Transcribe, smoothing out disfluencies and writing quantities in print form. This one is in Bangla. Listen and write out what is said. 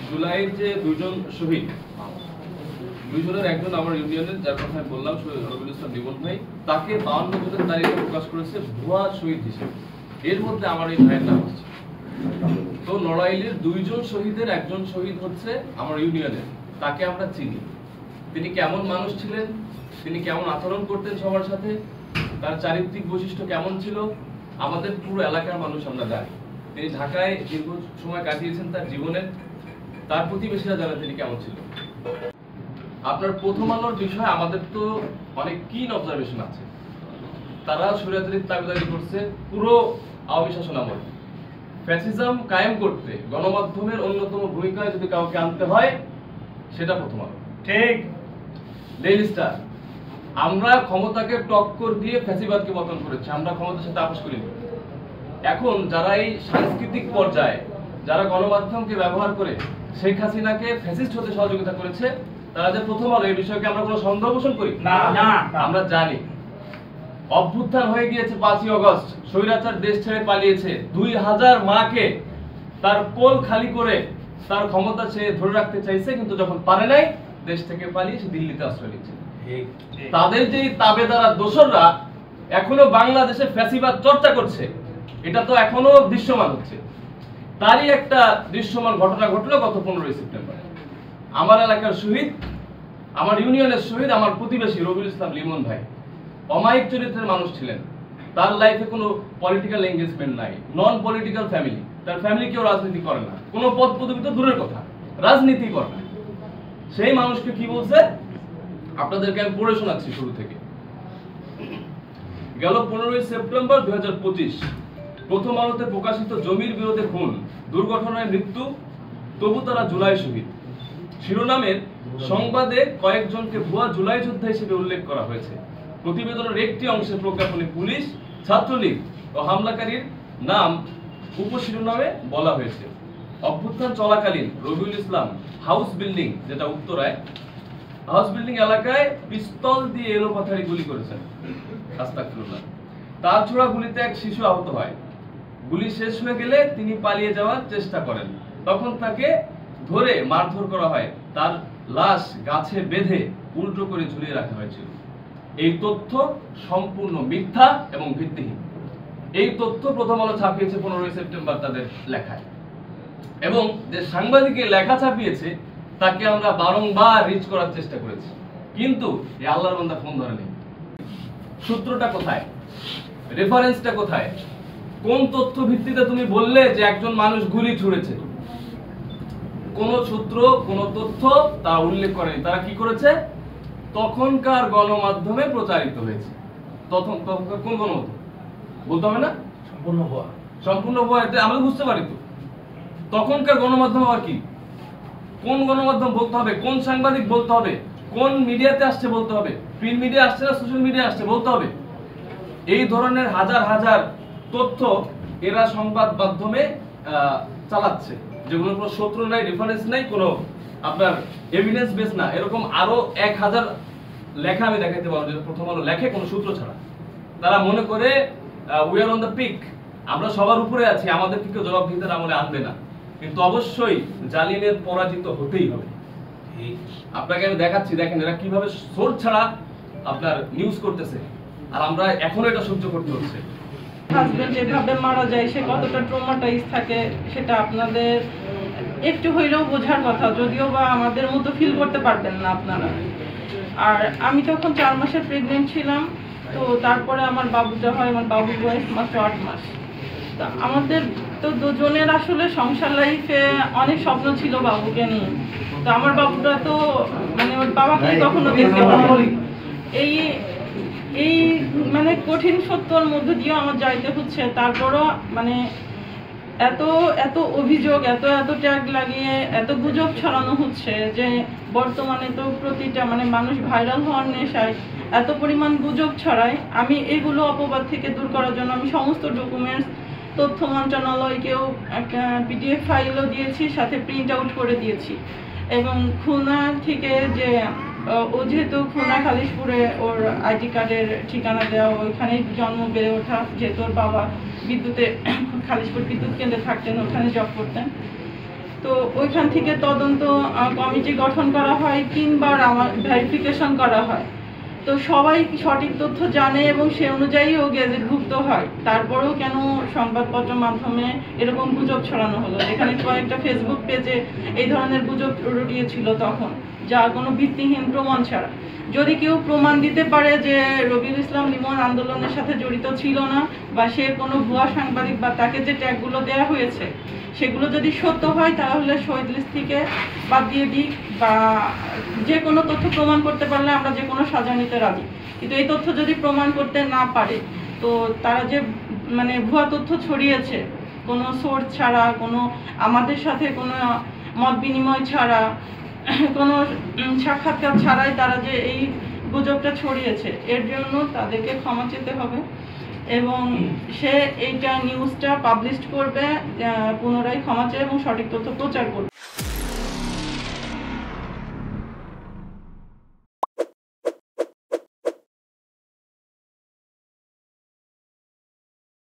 জুলাইয়ের যে দুজন শহীদ, দুইজনের একজন আমার ইউনিয়নের, যার কথা আমি বললাম রবিউল ইসলাম লিমন ভাই, তাকে 52 ভোটের তালিকায় প্রকাশ করেছে ভুয়া শহীদ হিসেবে। এর মধ্যে আমার এই ভাইয়ের নাম আছে। তো নড়াইলের দুইজন শহীদের একজন শহীদ হচ্ছে আমার ইউনিয়নের, তাকে আমরা চিনি। তিনি কেমন মানুষ ছিলেন, তিনি কেমন আচরণ করতেন সবার সাথে, তার চারিত্রিক বৈশিষ্ট্য কেমন ছিল, আমাদের পুরো এলাকার মানুষ আমরা জানি। তিনি ঢাকায় দীর্ঘ সময় কাটিয়েছেন তার জীবনের, তার প্রতিবেশীরা জানে তিনি কেমন ছিল। আপনার প্রথম আলোর বিষয়ে আমাদের তো অনেক কিন অবজারভেশন আছে। তারা স্বৈরাচারীর দাবিদারি করছে পুরো আওয়ামী শাসন আমল। ফ্যাসিজম কায়েম করতে গণমাধ্যমের অন্যতম ভূমিকায় যদি কাউকে আনতে হয়, সেটা প্রথম আলো। ঠিক। ডেইলি স্টার, আমরা ক্ষমতাকে টক্কর দিয়ে ফ্যাসিবাদকে পতন করেছি, আমরা ক্ষমতার সাথে আপোষ করিনি। এখন যারা এই সাংস্কৃতিক পর্যায়ে, যারা গণমাধ্যমকে ব্যবহার করে শেখ হাসিনাকে ফ্যাসিস্ট হতে সহযোগিতা করেছে, তারা যে প্রথম আলো, এই বিষয়কে আমরা কোনো সন্দেহ পোষণ করি না। আমরা জানি অভ্যুত্থান হয়ে গিয়েছে 5ই আগস্ট, স্বৈরাচার দেশ ছেড়ে পালিয়েছে, 2000 মাকে তার কোল খালি করে তার ক্ষমতা সে ধরে রাখতে চাইছে, কিন্তু যখন পারে নাই দেশ থেকে পালিয়ে সে দিল্লিতে আশ্রয় নিচ্ছে। তাদের যে তাবেদার দোসররা এখনো বাংলাদেশে ফ্যাসিবাদ চর্চা করছে, এটা তো এখনো দৃশ্যমান হচ্ছে। তারই একটা দৃশ্যমান ঘটনা ঘটলো গত 15ই সেপ্টেম্বর। আমার এলাকার শহীদ, আমার ইউনিয়নের শহীদ, আমার প্রতিবেশী রবিউল ইসলাম লিমন ভাই অমায়িক চরিত্রের মানুষ ছিলেন। তার লাইফে কোনো পলিটিক্যাল এঙ্গেজমেন্ট নাই, নন পলিটিক্যাল ফ্যামিলি। তার ফ্যামিলি কেউ রাজনীতি করে না, কোনো পদ পদবি তো দূরের কথা, রাজনীতি করে না। সেই মানুষকে কি বলছে আপনাদেরকে আমি পড়ে শোনাচ্ছি শুরু থেকে। গেল 15ই সেপ্টেম্বর 2025 প্রথম আলোতে প্রকাশিত জমির বিরোধে খুন, দুর্ঘটনায় মৃত্যু, তবু তারা জুলাই শহীদ শিরোনামের সংবাদে কয়েকজনকে ভুয়া জুলাই যোদ্ধা হিসেবে উল্লেখ করা হয়েছে। প্রতিবেদনের একটি অংশে প্রজ্ঞাপনে পুলিশ, ছাত্রলীগ ও হামলাকারীর নাম উপশিরোনামে বলা হয়েছে। অভ্যুত্থান চলাকালীন রবিউল ইসলাম হাউস বিল্ডিং, যেটা উত্তরায়, হাউস বিল্ডিং এলাকায় পিস্তল দিয়ে এলোপাথারি গুলি করেছেন। আস্তাগফিরুল্লাহ। তার ছোড়া গুলিতে এক শিশু আহত হয়। গুলি শেষ হয়ে গেলে তিনি পালিয়ে যাওয়ার চেষ্টা করেন, তখন তাকে ধরে মারধর করা হয়, তার লাশ গাছে বেঁধে উল্টো করে ঝুলিয়ে রাখা হয়েছিল। এই তথ্য সম্পূর্ণ মিথ্যা এবং ভিত্তিহীন। এই তথ্য প্রথম আলো ছাপিয়েছে 15ই সেপ্টেম্বর তাদের লেখায়, এবং যে সাংবাদিকের লেখা ছাপিয়েছে তাকে আমরা বারংবার রিচ করার চেষ্টা করেছি, কিন্তু এই আল্লাহর বান্দা ফোন ধরেনি। সূত্রটা কোথায়, রেফারেন্সটা কোথায়, কোন তথ্য ভিত্তিতে তুমি বললে যে একজন মানুষ গুলি ছুঁড়েছে? কোন সূত্র, কোন তথ্য তা উল্লেখ করেনি। তারা কি করেছে? তখনকার গণমাধ্যমে প্রচারিত হয়েছে। তখনকার কোন গণমাধ্যম বলতে হবে না? সম্পূর্ণ ভুয়া। সম্পূর্ণ ভুয়া, এটা আমরা বুঝতে পারি। তো তখনকার গণমাধ্যম আর কি, কোন গণমাধ্যম বলতে হবে, কোন সাংবাদিক বলতে হবে, কোন মিডিয়াতে আসছে বলতে হবে, প্রিন্ট মিডিয়া আসছে না সোশ্যাল মিডিয়া আসছে বলতে হবে। এই ধরনের হাজার হাজার তথ্য এরা সংবাদ মাধ্যমে চালাচ্ছে, যেগুলো কোনো সূত্র নাই, রেফারেন্স নাই, কোনো আপনার এভিডেন্স বেস না। এরকম আরো 1000 লেখা আমি দেখাইতে পারবো, যেটা প্রথম আলো লেখে কোনো সূত্র ছাড়া। তারা মনে করে we are on the peak, আমরা সবার উপরে আছি, আমাদেরকে কেউ জবাবদিহিতার আমলে আনবে না। কিন্তু অবশ্যই জালিমের পরাজিত হতেই হবে। আপনাকে আমি দেখাচ্ছি, দেখেন এরা কিভাবে সোর্স ছাড়া আপনার নিউজ করতেছে, আর আমরা এখনো এটা সহ্য করতে হচ্ছে। হাজবেন্ড এভাবে মারা যায়, সে কতটা ট্রমাটাইজ থাকে সেটা আপনাদের একটু হইলেও বোঝার কথা, যদিও বা আমাদের মতো ফিল করতে পারবেন না আপনারা। আর আমি তখন 4 মাসের প্রেগনেন্ট ছিলাম। তো তারপরে আমার বাবুটা হয়, আমার বাবুর বয়স মাত্র 8 মাস। তো আমাদের তো দুজনের আসলে সংসার লাইফে অনেক স্বপ্ন ছিল বাবুকে নিয়ে। তো আমার বাবুটা তো মানে ওর বাবাকে কখনো দেখতে পারেনি। এই মানে কঠিন সত্যর মধ্যে দিয়েও আমার যাইতে হচ্ছে। তারপরও মানে এত এত অভিযোগ, এত এত ট্যাগ লাগিয়ে এত গুজব ছড়ানো হচ্ছে যে বর্তমানে তো প্রতিটা মানে মানুষ ভাইরাল হওয়ার নেশায় এত পরিমাণ গুজব ছড়ায়। আমি এগুলো অপবাদ থেকে দূর করার জন্য আমি সমস্ত ডকুমেন্টস তথ্য মন্ত্রণালয়কেও একটা পিডিএফ ফাইলও দিয়েছি, সাথে প্রিন্ট আউট করে দিয়েছি। এবং খুলনা থেকে যে ও যেহেতু খুলনা খালিশপুরে ওর আইডি কার্ডের ঠিকানা দেওয়া, ওইখানেই জন্ম বেড়ে ওঠা, যেহেতু ওর বাবা বিদ্যুতে খালিশপুর বিদ্যুৎ কেন্দ্রে থাকতেন, ওখানে জব করতেন। তো ওইখান থেকে তদন্ত কমিটি গঠন করা হয়, 3 বার আমার ভেরিফিকেশন করা হয়। তো সবাই সঠিক তথ্য জানে এবং সে অনুযায়ীও গেজেটভুক্ত হয়। তারপরেও কেন সংবাদপত্র মাধ্যমে এরকম গুজব ছড়ানো হলো? এখানে কয়েকটা ফেসবুক পেজে এই ধরনের গুজব রটিয়েছিল তখন, যা কোনো ভিত্তিহীন প্রমাণ ছাড়া। যদি কেউ প্রমাণ দিতে পারে যে রবিউল ইসলাম লিমন আন্দোলনের সাথে জড়িত ছিল না, বা সে কোনো ভুয়া সাংবাদিক, বা তাকে যে ট্যাগগুলো দেওয়া হয়েছে সেগুলো যদি সত্য হয়, তাহলে শহীদ লিস্ট থেকে বাদ দিয়ে দিক, বা যে কোনো তথ্য প্রমাণ করতে পারলে আমরা যে কোনো সাজা নিতে রাজি। কিন্তু এই তথ্য যদি প্রমাণ করতে না পারে, তো তারা যে মানে ভুয়া তথ্য ছড়িয়েছে, কোনো সোর্স ছাড়া, কোনো আমাদের সাথে কোনো মত বিনিময় ছাড়া, কোনো সাক্ষাৎকার ছাড়াই তারা যে এই গুজবটা ছড়িয়েছে, এর জন্য তাদেরকে ক্ষমা চেতে হবে এবং সে এইটা নিউজটা পাবলিশ করবে, পুনরায় ক্ষমা চেয়ে এবং সঠিক তথ্য প্রচার করবে।